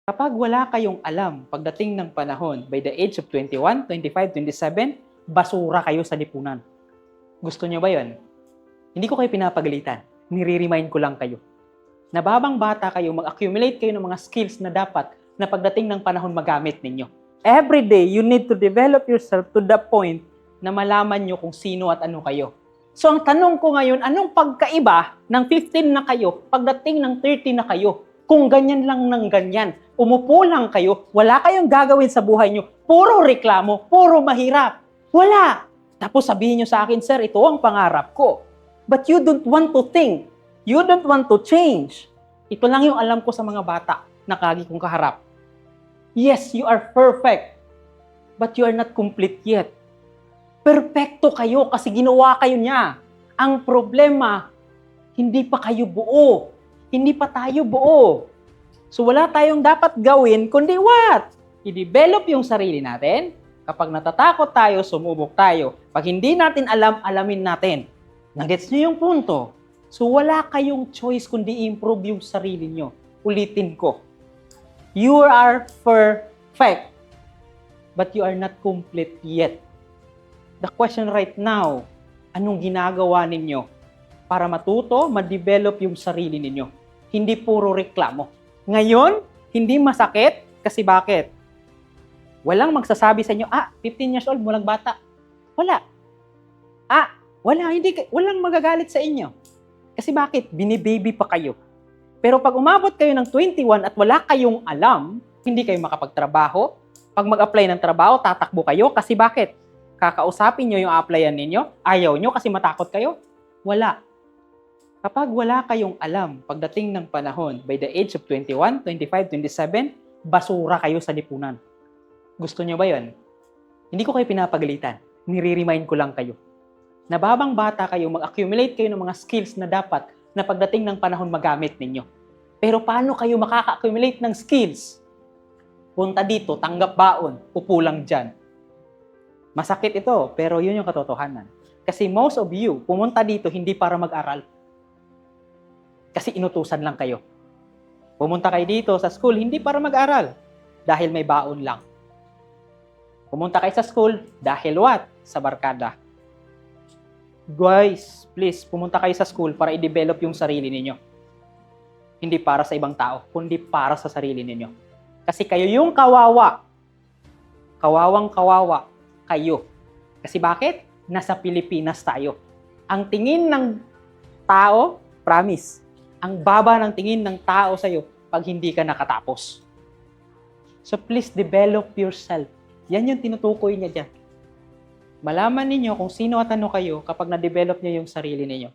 Kapag wala kayong alam pagdating ng panahon, by the age of 21, 25, 27, basura kayo sa lipunan. Gusto nyo ba yon? Hindi ko kayo pinapagalitan. Nire-remind ko lang kayo. Nababang bata kayo, mag-accumulate kayo ng mga skills na dapat na pagdating ng panahon magamit ninyo. Every day, you need to develop yourself to the point na malaman nyo kung sino at ano kayo. So ang tanong ko ngayon, anong pagkaiba ng 15 na kayo pagdating ng 30 na kayo? Kung ganyan lang ng ganyan, umupo lang kayo, wala kayong gagawin sa buhay nyo, puro reklamo, puro mahirap. Wala. Tapos sabihin nyo sa akin, sir, ito ang pangarap ko. But you don't want to think. You don't want to change. Ito lang yung alam ko sa mga bata na kagi kong kaharap. Yes, you are perfect. But you are not complete yet. Perfecto kayo kasi ginawa kayo niya. Ang problema, hindi pa kayo buo. Hindi pa tayo buo. So wala tayong dapat gawin, kundi what? I-develop yung sarili natin. Kapag natatakot tayo, sumubok tayo. Pag hindi natin alam, alamin natin. Nagets nyo yung punto? So wala kayong choice kundi i-improve yung sarili nyo. Ulitin ko. You are perfect. But you are not complete yet. The question right now, anong ginagawa ninyo para matuto, ma-develop yung sarili ninyo? Hindi puro reklamo. Ngayon, hindi masakit kasi bakit? Walang magsasabi sa inyo, 15 years old, walang bata. Wala. Walang magagalit sa inyo. Kasi bakit? Binibaby pa kayo. Pero pag umabot kayo ng 21 at wala kayong alam, hindi kayo makapagtrabaho. Pag mag-apply ng trabaho, tatakbo kayo. Kasi bakit? Kakausapin nyo yung applyan ninyo, ayaw nyo kasi matakot kayo. Wala. Kapag wala kayong alam pagdating ng panahon, by the age of 21, 25, 27, basura kayo sa lipunan. Gusto nyo ba yon? Hindi ko kayo pinapagalitan. Nire-remind ko lang kayo. Nababang bata kayo, mag-accumulate kayo ng mga skills na dapat na pagdating ng panahon magamit ninyo. Pero paano kayo makaka-accumulate ng skills? Punta dito, tanggap baon, upo lang dyan. Masakit ito, pero yun yung katotohanan. Kasi most of you, pumunta dito hindi para mag-aral. Kasi inutusan lang kayo. Pumunta kayo dito sa school, hindi para mag-aral. Dahil may baon lang. Pumunta kayo sa school, dahil what? Sa barkada. Guys, please, pumunta kayo sa school para i-develop yung sarili ninyo. Hindi para sa ibang tao, kundi para sa sarili ninyo. Kasi kayo yung kawawa. Kawawang kawawa kayo. Kasi bakit? Nasa Pilipinas tayo. Ang tingin ng tao, promise, ang baba ng tingin ng tao sa'yo pag hindi ka nakatapos. So please develop yourself. Yan yung tinutukoy niya dyan. Malaman ninyo kung sino at ano kayo kapag na-develop niyo yung sarili ninyo.